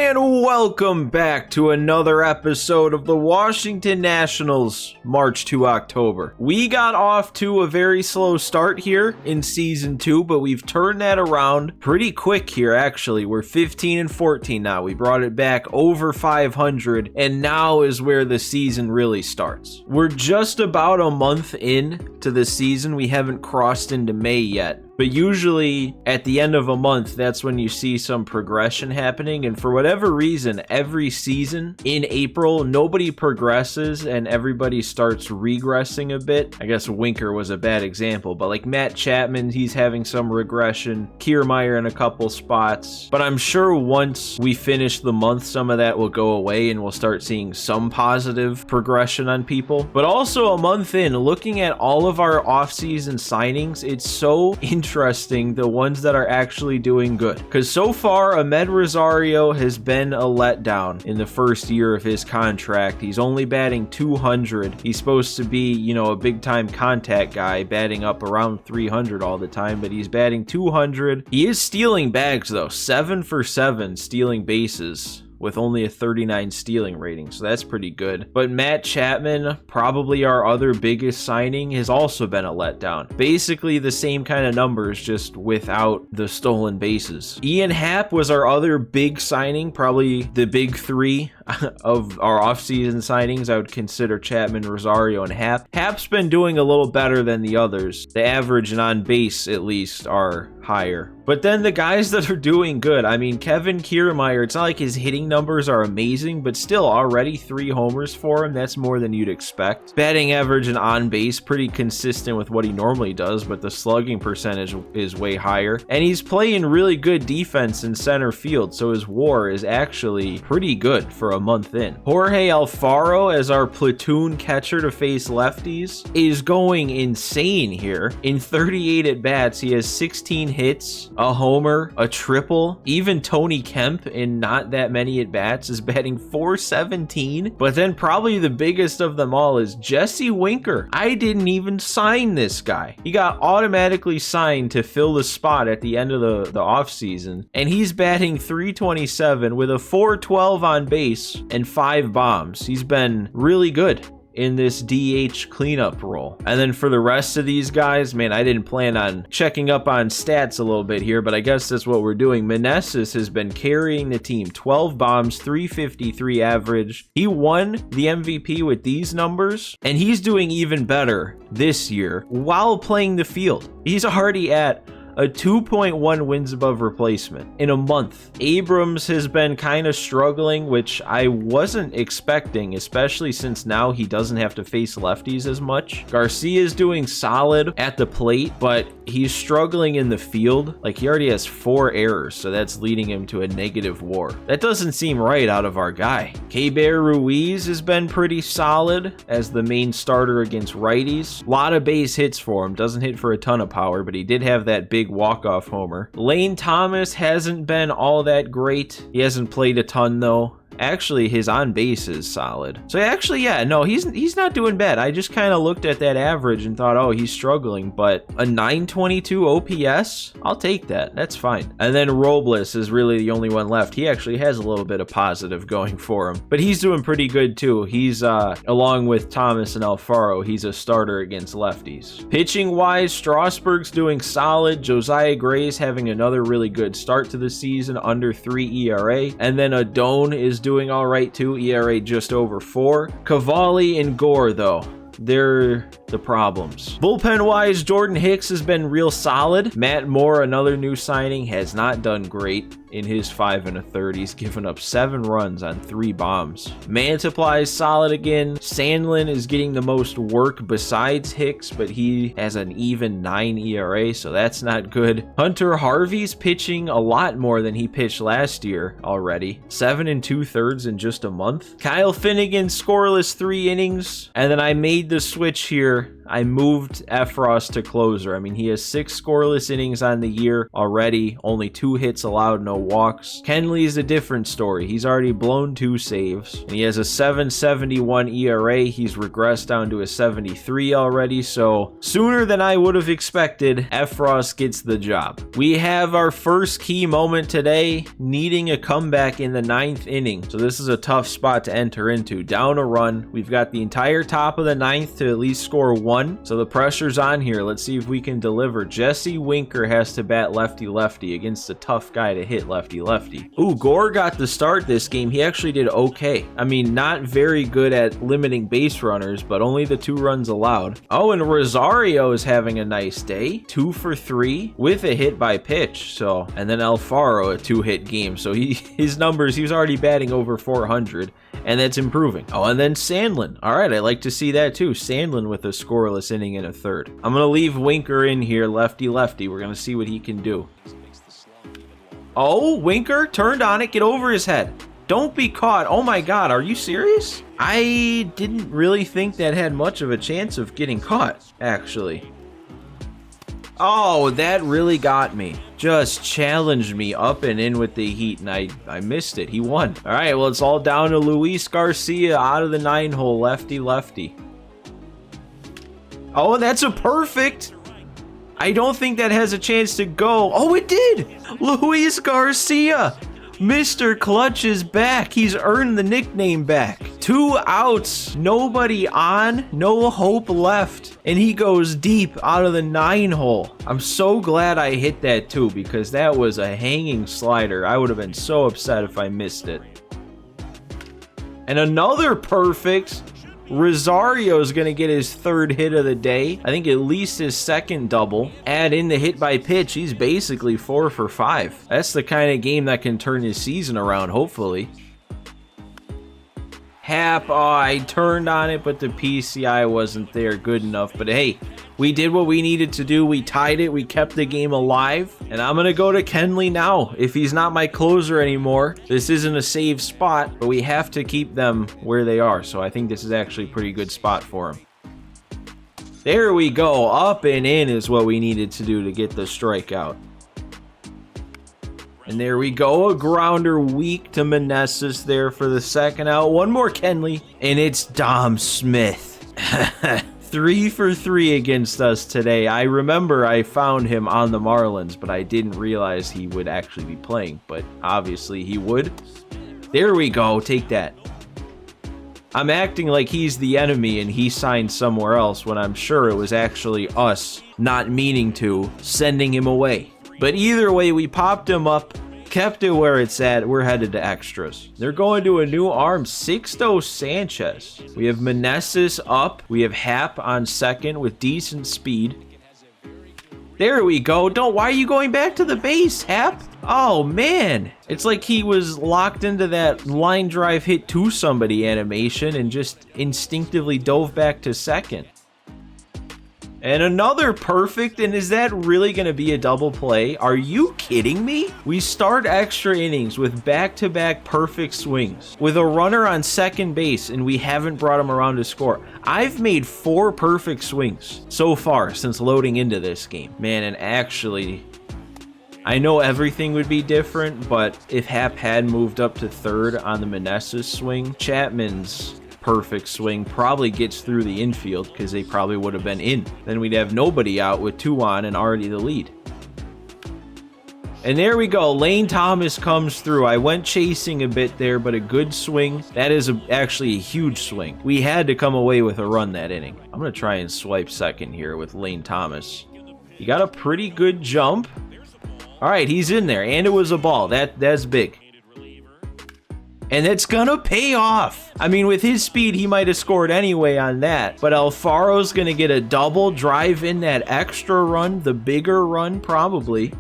And welcome back to another episode of the Washington Nationals March to October. We got off to a very slow start here in Season 2, but we've turned that around pretty quick here, actually. We're 15-14 now. We brought it back over 500, and now is where the season really starts. We're just about a month in to the season. We haven't crossed into May yet. But usually at the end of a month, that's when you see some progression happening. And for whatever reason, every season in April, nobody progresses and everybody starts regressing a bit. I guess Winker was a bad example, but like Matt Chapman, he's having some regression. Kiermaier in a couple spots. But I'm sure once we finish the month, some of that will go away and we'll start seeing some positive progression on people. But also a month in, looking at all of our offseason signings, it's so interesting, the ones that are actually doing good. Because so far, Ahmed Rosario has been a letdown in the first year of his contract. He's only batting 200. He's supposed to be, you know, a big-time contact guy, batting up around 300 all the time, but he's batting 200. He is stealing bags, though. 7 for 7 stealing bases, with only a 39 stealing rating, so that's pretty good. But Matt Chapman, probably our other biggest signing, has also been a letdown. Basically the same kind of numbers, just without the stolen bases. Ian Happ was our other big signing, probably the big three of our offseason signings. I would consider Chapman, Rosario, and Happ. Happ's been doing a little better than the others. The average and on base, at least, are higher. But then the guys that are doing good, I mean, Kevin Kiermaier, it's not like his hitting numbers are amazing, but still already 3 homers for him. That's more than you'd expect. Batting average and on base, pretty consistent with what he normally does, but the slugging percentage is way higher. And he's playing really good defense in center field, so his WAR is actually pretty good for a month in. Jorge Alfaro, as our platoon catcher to face lefties, is going insane here. In 38 at-bats, he has 16 hits, a homer, a triple. Even Tony Kemp, in not that many at-bats, is batting .417. But then probably the biggest of them all is Jesse Winker. I didn't even sign this guy. He got automatically signed to fill the spot at the end of the offseason, and he's batting .327 with a .412 on base and 5 bombs. He's been really good in this DH cleanup role. And then for the rest of these guys, man, I didn't plan on checking up on stats a little bit here, but I guess that's what we're doing. Meneses has been carrying the team. 12 bombs, .353 average. He won the MVP with these numbers, and he's doing even better this year while playing the field. He's already at a 2.1 wins above replacement in a month. Abrams has been kind of struggling, which I wasn't expecting, especially since now he doesn't have to face lefties as much. Garcia is doing solid at the plate, but he's struggling in the field. Like, he already has 4 errors, so that's leading him to a negative WAR. That doesn't seem right out of our guy. Keibert Ruiz has been pretty solid as the main starter against righties. A lot of base hits for him. Doesn't hit for a ton of power, but he did have that big walk-off homer. Lane Thomas hasn't been all that great. He hasn't played a ton, though. Actually, his on base is solid. So actually, yeah, no, he's not doing bad. I just kind of looked at that average and thought, oh, he's struggling, but a 922 OPS, I'll take that. That's fine. And then Robles is really the only one left. He actually has a little bit of positive going for him, but he's doing pretty good too. He's along with Thomas and Alfaro, he's a starter against lefties. Pitching wise, Strasburg's doing solid. Josiah Gray's having another really good start to the season, under 3 ERA, and then Adone is doing all right too, ERA just over 4. Cavalli and Gore, though, they're the problems. Bullpen wise, Jordan Hicks has been real solid. Matt Moore, another new signing, has not done great in his 5 1/3. He's given up 7 runs on 3 bombs. Mantiply is solid again. Sandlin is getting the most work besides Hicks, but he has an even 9 ERA, so that's not good. Hunter Harvey's pitching a lot more than he pitched last year already. 7 2/3 in just a month. Kyle Finnegan scoreless 3 innings, and then I made the switch here I moved Efros to closer. I mean, he has 6 scoreless innings on the year already, only 2 hits allowed, no walks. Kenley's a different story. He's already blown 2 saves, and he has a 7.71 ERA. He's regressed down to a 73 already, so sooner than I would have expected, Efros gets the job. We have our first key moment today, needing a comeback in the 9th inning. So this is a tough spot to enter into. Down a run. We've got the entire top of the 9th to at least score 1. So the pressure's on here. Let's see if we can deliver. Jesse Winker has to bat lefty-lefty against a tough guy to hit lefty-lefty. Ooh, Gore got the start this game. He actually did okay. I mean, not very good at limiting base runners, but only the 2 runs allowed. Oh, and Rosario is having a nice day. 2 for 3 with a hit by pitch. So, and then Alfaro, a 2-hit game. So his numbers, he was already batting over 400, and that's improving. Oh, and then Sandlin. All right, I like to see that too. Sandlin with a scoreless inning in a 3rd. I'm going to leave Winker in here, lefty-lefty. We're going to see what he can do. Oh, Winker turned on it. Get over his head. Don't be caught. Oh my God, are you serious? I didn't really think that had much of a chance of getting caught, actually. Oh, that really got me. Just challenged me up and in with the heat, and I missed it. He won. All right, well, it's all down to Luis Garcia out of the 9-hole, lefty-lefty. Oh, that's a perfect. I don't think that has a chance to go. Oh, it did. Luis Garcia. Mr. Clutch is back. He's earned the nickname back. 2 outs, nobody on, no hope left, and he goes deep out of the 9-hole. I'm so glad I hit that too, because that was a hanging slider. I would have been so upset if I missed it. And another perfect. Rosario's gonna get his 3rd hit of the day. I think at least his 2nd double. Add in the hit by pitch, he's basically 4 for 5. That's the kind of game that can turn his season around, hopefully. Hap, oh, I turned on it, but the PCI wasn't there good enough. But hey, we did what we needed to do. We tied it. We kept the game alive. And I'm going to go to Kenley now. If he's not my closer anymore, this isn't a save spot, but we have to keep them where they are. So I think this is actually a pretty good spot for him. There we go. Up and in is what we needed to do to get the strikeout. And there we go, a grounder weak to Meneses there for the 2nd out. One more Kenley, and it's Dom Smith. 3 for 3 against us today. I remember I found him on the Marlins, but I didn't realize he would actually be playing, but obviously he would. There we go, take that. I'm acting like he's the enemy and he signed somewhere else when I'm sure it was actually us not meaning to, sending him away. But either way, we popped him up, kept it where it's at. We're headed to extras. They're going to a new arm, Sixto Sanchez. We have Meneses up. We have Hap on 2nd with decent speed. There we go. Why are you going back to the base, Hap? Oh, man. It's like he was locked into that line drive hit to somebody animation and just instinctively dove back to 2nd. And another perfect, and is that really going to be a double play? Are you kidding me? We start extra innings with back-to-back perfect swings with a runner on 2nd base, and we haven't brought him around to score. I've made 4 perfect swings so far since loading into this game. Man, and actually, I know everything would be different, but if Hap had moved up to 3rd on the Meneses swing, Chapman's perfect swing probably gets through the infield because they probably would have been in. Then we'd have nobody out with 2 on and already the lead. And there we go. Lane Thomas comes through. I went chasing a bit there, but a good swing. That is actually a huge swing. We had to come away with a run that inning. I'm going to try and swipe 2nd here with Lane Thomas. He got a pretty good jump. All right, he's in there, and it was a ball. That's big. And it's gonna pay off. I mean, with his speed, he might have scored anyway on that. But Alfaro's gonna get a double, drive in that extra run, the bigger run, probably.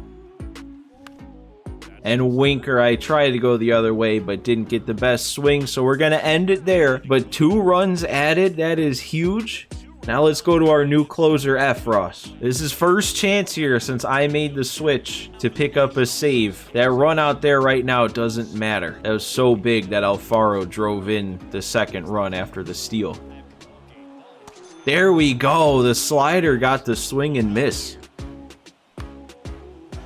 And Winker, I tried to go the other way, but didn't get the best swing, so we're gonna end it there. But 2 runs added, that is huge. Now let's go to our new closer, Efros. This is first chance here since I made the switch to pick up a save. That run out there right now doesn't matter. That was so big that Alfaro drove in the 2nd run after the steal. There we go. The slider got the swing and miss.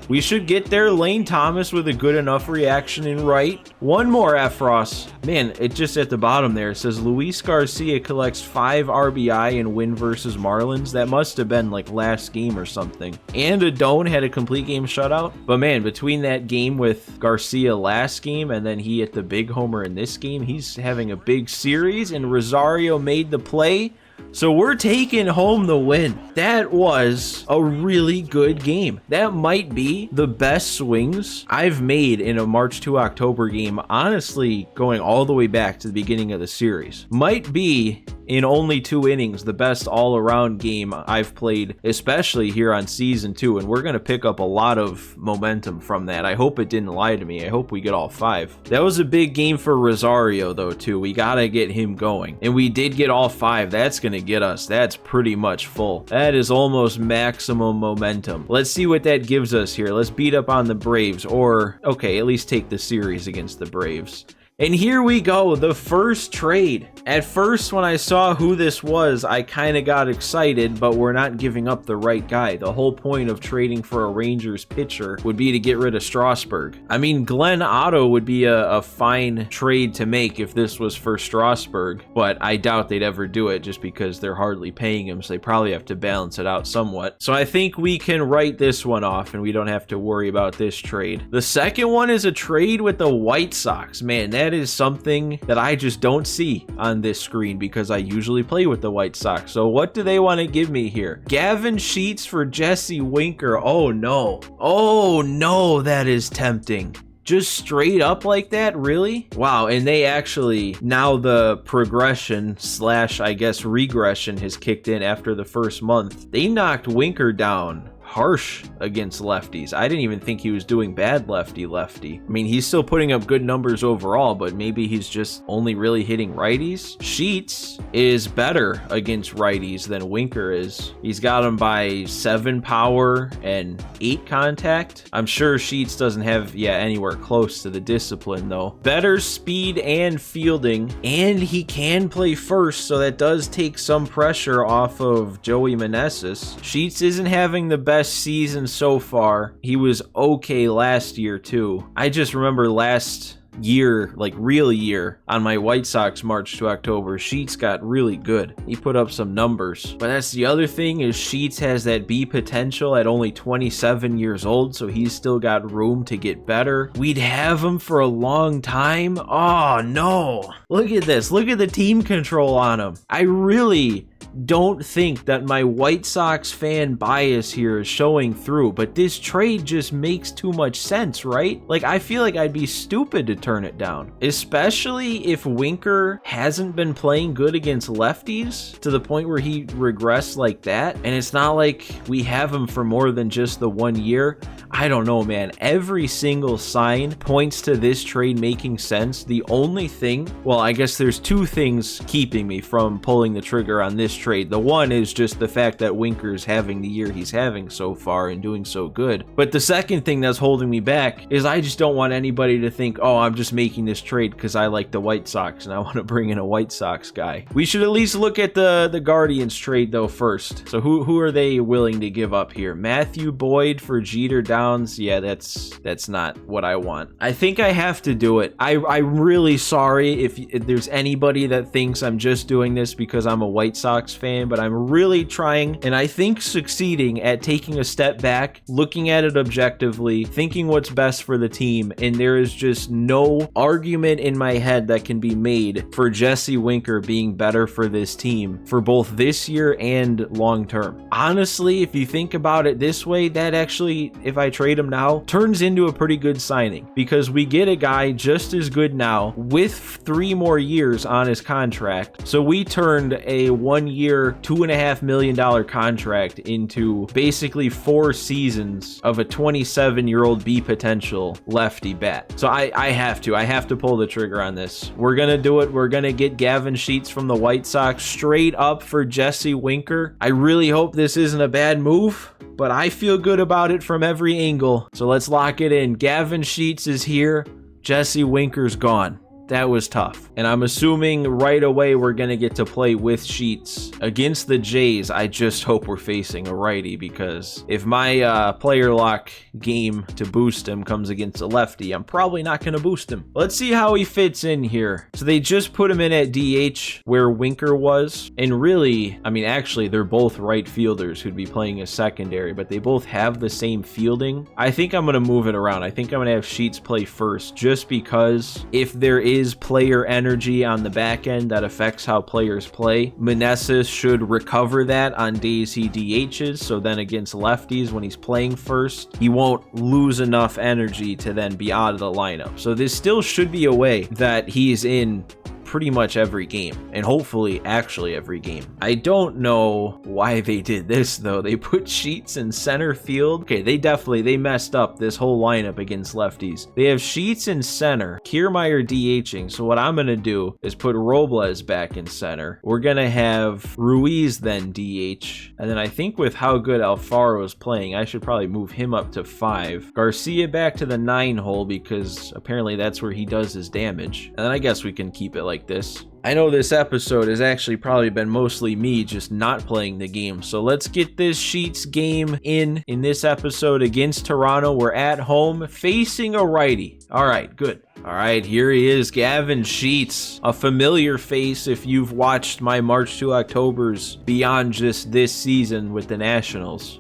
We should get there. Lane Thomas with a good enough reaction in right. One more Efros. Man, it just at the bottom there. It says Luis Garcia collects 5 RBI in win versus Marlins. That must have been like last game or something. And Adone had a complete game shutout. But man, between that game with Garcia last game and then he hit the big homer in this game, he's having a big series. And Rosario made the play. So we're taking home the win. That was a really good game. That might be the best swings I've made in a March to October game, honestly, going all the way back to the beginning of the series. Might be, in only 2 innings, the best all-around game I've played, especially here on Season 2, and we're going to pick up a lot of momentum from that. I hope it didn't lie to me. I hope we get all 5. That was a big game for Rosario, though, too. We got to get him going. And we did get all 5. That's going to get us. That's pretty much full. That is almost maximum momentum. Let's see what that gives us here. Let's beat up on the Braves, or, okay, at least take the series against the Braves. And here we go, the first trade. At first, when I saw who this was, I kind of got excited, but we're not giving up the right guy. The whole point of trading for a Rangers pitcher would be to get rid of Strasburg. I mean, Glenn Otto would be a fine trade to make if this was for Strasburg, but I doubt they'd ever do it just because they're hardly paying him, so they probably have to balance it out somewhat. So I think we can write this one off, and we don't have to worry about this trade. The second one is a trade with the White Sox. Man, that is something that I just don't see on this screen because I usually play with the White Sox. So what do they want to give me here? Gavin Sheets for Jesse Winker. Oh no. Oh no, that is tempting. Just straight up like that, really? Wow, and they actually, now the progression slash, I guess, regression has kicked in after the first month. They knocked Winker down harsh against lefties. I didn't even think he was doing bad lefty. I mean, he's still putting up good numbers overall, but maybe he's just only really hitting righties. Sheets is better against righties than Winker is. He's got him by 7 power and 8 contact. I'm sure Sheets doesn't have, anywhere close to the discipline though. Better speed and fielding, and he can play first, so that does take some pressure off of Joey Meneses. Sheets isn't having the best season so far. He was okay last year too. I just remember last year, like real year, on my White Sox March to October, Sheets got really good. He put up some numbers. But that's the other thing, is Sheets has that B potential at only 27 years old, so he's still got room to get better. We'd have him for a long time. Oh no. Look at this. Look at the team control on him. I really don't think that my White Sox fan bias here is showing through, but this trade just makes too much sense, right? Like, I feel like I'd be stupid to turn it down, especially if Winker hasn't been playing good against lefties to the point where he regressed like that, and it's not like we have him for more than just the 1 year. I don't know, man. Every single sign points to this trade making sense. The only thing, well, I guess there's 2 things keeping me from pulling the trigger on this trade. The one is just the fact that Winker's having the year he's having so far and doing so good. But the second thing that's holding me back is I just don't want anybody to think, oh, I'm just making this trade because I like the White Sox and I want to bring in a White Sox guy. We should at least look at the Guardians trade though first. So who are they willing to give up here? Matthew Boyd for Jeter Downs. Yeah, that's not what I want. I think I have to do it. I'm really sorry if there's anybody that thinks I'm just doing this because I'm a White Sox fan, but I'm really trying, and I think succeeding at taking a step back, looking at it objectively, thinking what's best for the team, and there is just no argument in my head that can be made for Jesse Winker being better for this team for both this year and long term. Honestly, if you think about it this way, that actually, if I trade him now, turns into a pretty good signing because we get a guy just as good now with 3 more years on his contract. So we turned a 1-year, $2.5 million contract into basically 4 seasons of a 27-year-old B potential lefty bat. So I have to pull the trigger on this. We're gonna do it. We're gonna get Gavin Sheets from the White Sox straight up for Jesse Winker. I really hope this isn't a bad move, but I feel good about it from every angle. So let's lock it in. Gavin Sheets is here. Jesse Winker's gone. That was tough. And I'm assuming right away we're going to get to play with Sheets against the Jays. I just hope we're facing a righty, because if my player lock game to boost him comes against a lefty, I'm probably not going to boost him. Let's see how he fits in here. So they just put him in at DH where Winker was. And really, I mean, actually, they're both right fielders who'd be playing a secondary, but they both have the same fielding. I think I'm going to move it around. I think I'm going to have Sheets play first, just because if there is player energy on the back end that affects how players play, Meneses should recover that on days he DHs. So then against lefties, when he's playing first, he won't lose enough energy to then be out of the lineup. So this still should be a way that he's in pretty much every game, and hopefully actually every game. I don't know why they did this though. They put Sheets in center field. Okay, they messed up this whole lineup against lefties. They have Sheets in center, Kiermaier DHing. So what I'm gonna do is put Robles back in center. We're gonna have Ruiz then DH, and then I think with how good Alfaro is playing, I should probably move him up to 5. Garcia back to the 9 hole, because apparently that's where he does his damage. And then I guess we can keep it like this. I know this episode has actually probably been mostly me just not playing the game. So let's get this Sheets game in this episode against Toronto. We're at home facing a righty. All right, good. All right, here he is, Gavin Sheets, a familiar face if you've watched my March to Octobers beyond just this season with the Nationals.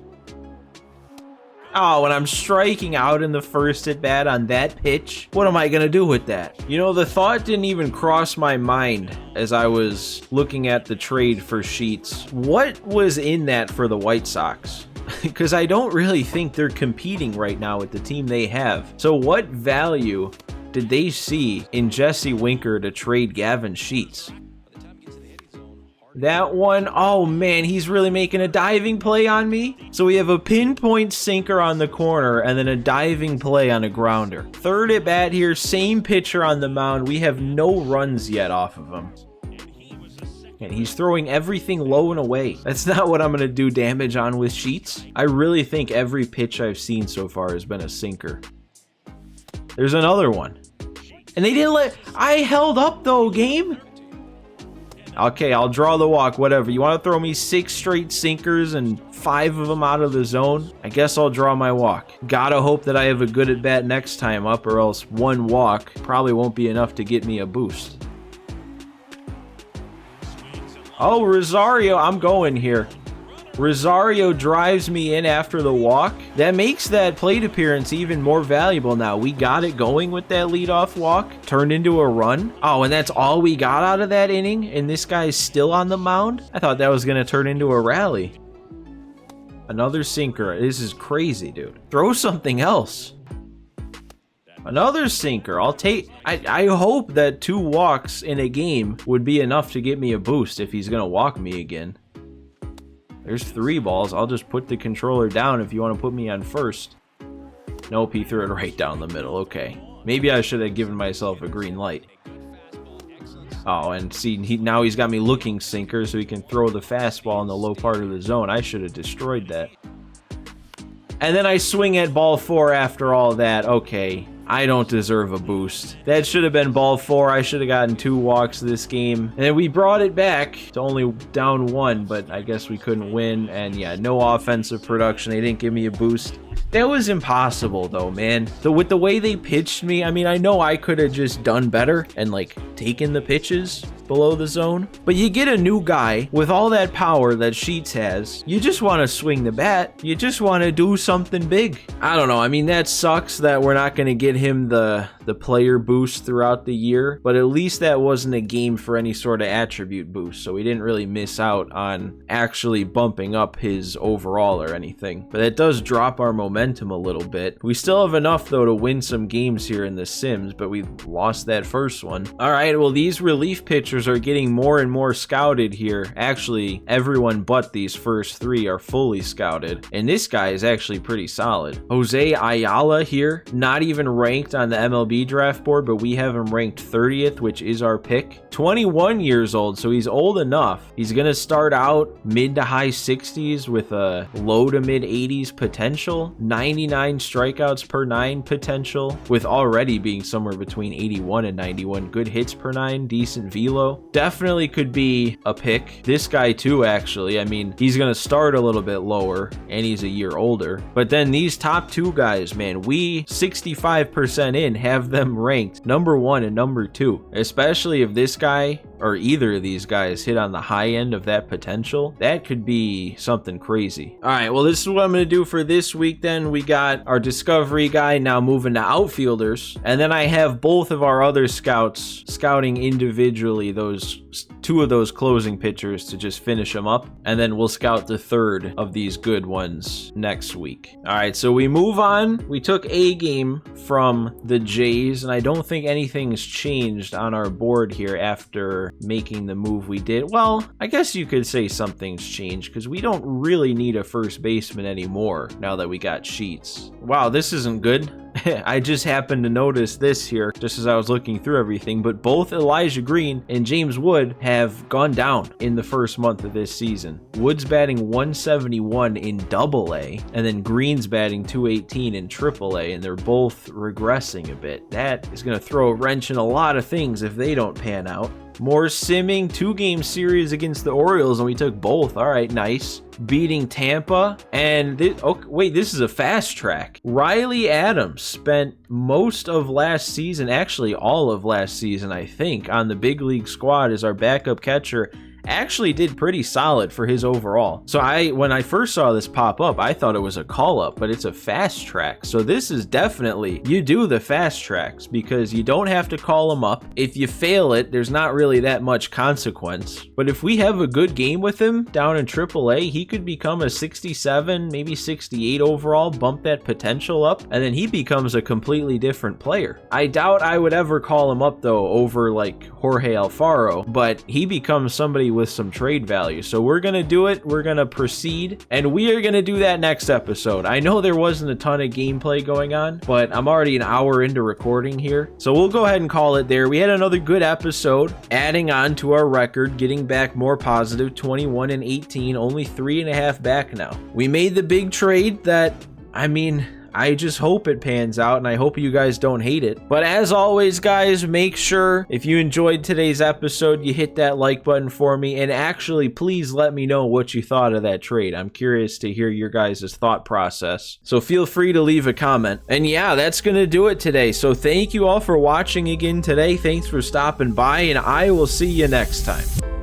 Oh, and I'm striking out in the first at bat on that pitch. What am I going to do with that? You know, the thought didn't even cross my mind as I was looking at the trade for Sheets. What was in that for the White Sox? Because I don't really think they're competing right now with the team they have. So what value did they see in Jesse Winker to trade Gavin Sheets? That one, oh man, he's really making a diving play on me. So we have a pinpoint sinker on the corner and then a diving play on a grounder. Third at bat here, same pitcher on the mound. We have no runs yet off of him. And he's throwing everything low and away. That's not what I'm going to do damage on with Sheets. I really think every pitch I've seen so far has been a sinker. There's another one. And they didn't let... I held up though, game. Okay, I'll draw the walk, whatever. You want to throw me 6 straight sinkers and 5 of them out of the zone? I guess I'll draw my walk. Gotta hope that I have a good at bat next time up, or else one walk probably won't be enough to get me a boost. Oh, Rosario, I'm going here. Rosario drives me in after the walk. That makes that plate appearance even more valuable now. We got it going with that leadoff walk. Turned into a run. Oh, and that's all we got out of that inning? And this guy's still on the mound? I thought that was going to turn into a rally. Another sinker. This is crazy, dude. Throw something else. Another sinker. I'll take... I hope that 2 walks in a game would be enough to get me a boost if he's going to walk me again. There's 3 balls. I'll just put the controller down if you want to put me on first. Nope, he threw it right down the middle. Okay. Maybe I should have given myself a green light. Oh, and see, now he's got me looking sinker so he can throw the fastball in the low part of the zone. I should have destroyed that. And then I swing at ball 4 after all that. Okay. I don't deserve a boost. That should have been ball 4. I should have gotten 2 walks this game. And then we brought it back to only down 1, but I guess we couldn't win. And yeah, no offensive production. They didn't give me a boost. That was impossible though, man. With the way they pitched me, I mean, I know I could have just done better and like taken the pitches below the zone, but you get a new guy with all that power that Sheets has. You just want to swing the bat. You just want to do something big. I don't know. I mean, that sucks that we're not going to get him the player boost throughout the year, but at least that wasn't a game for any sort of attribute boost, so we didn't really miss out on actually bumping up his overall or anything. But it does drop our momentum a little bit. We still have enough though to win some games here in the Sims, but we lost that first one. All right, well, these relief pitchers pitchers are getting more and more scouted here. Actually, everyone but these first 3 are fully scouted, and this guy is actually pretty solid. Jose Ayala here, not even ranked on the MLB draft board, but we have him ranked 30th, which is our pick. 21 years old, so he's old enough. He's gonna start out mid to high 60s with a low to mid 80s potential, 99 strikeouts per 9 potential, with already being somewhere between 81 and 91. Good hits per 9, decent velo. Definitely could be a pick. This guy too, actually. I mean, he's gonna start a little bit lower, and he's a year older. But then these top 2 guys, man, we 65% in have them ranked number 1 and number 2, especially if this guy or either of these guys hit on the high end of that potential. That could be something crazy. All right, well, this is what I'm going to do for this week then. We got our discovery guy now moving to outfielders, and then I have both of our other scouts scouting individually those 2 of those closing pitchers to just finish them up, and then we'll scout the 3rd of these good ones next week. All right, so we move on. We took a game from the Jays, and I don't think anything's changed on our board here after making the move we did. Well, I guess you could say something's changed because we don't really need a first baseman anymore now that we got Sheets. Wow, this isn't good. I just happened to notice this here just as I was looking through everything, but both Elijah Green and James Wood have gone down in the first month of this season. Wood's batting 171 in Double-A, and then Green's batting 218 in Triple-A, and they're both regressing a bit. That is going to throw a wrench in a lot of things if they don't pan out. More simming, 2-game series against the Orioles, and we took both. All right, nice. Beating Tampa, and this is a fast track. Riley Adams spent most of last season, actually all of last season, I think, on the big league squad as our backup catcher. Actually did pretty solid for his overall. So when I first saw this pop up, I thought it was a call up, but it's a fast track. So this is definitely, you do the fast tracks because you don't have to call them up. If you fail it, there's not really that much consequence. But if we have a good game with him down in AAA, he could become a 67, maybe 68 overall, bump that potential up, and then he becomes a completely different player. I doubt I would ever call him up though over like Jorge Alfaro, but he becomes somebody with some trade value. So we're gonna do it, we're gonna proceed, and we are gonna do that next episode. I know there wasn't a ton of gameplay going on, but I'm already an hour into recording here, so we'll go ahead and call it there. We had another good episode, adding on to our record, getting back more positive, 21 and 18, only 3.5 back now. We made the big trade that, I mean, I just hope it pans out, and I hope you guys don't hate it. But as always, guys, make sure if you enjoyed today's episode, you hit that like button for me, and actually, please let me know what you thought of that trade. I'm curious to hear your guys' thought process. So feel free to leave a comment. And yeah, that's going to do it today. So thank you all for watching again today. Thanks for stopping by, and I will see you next time.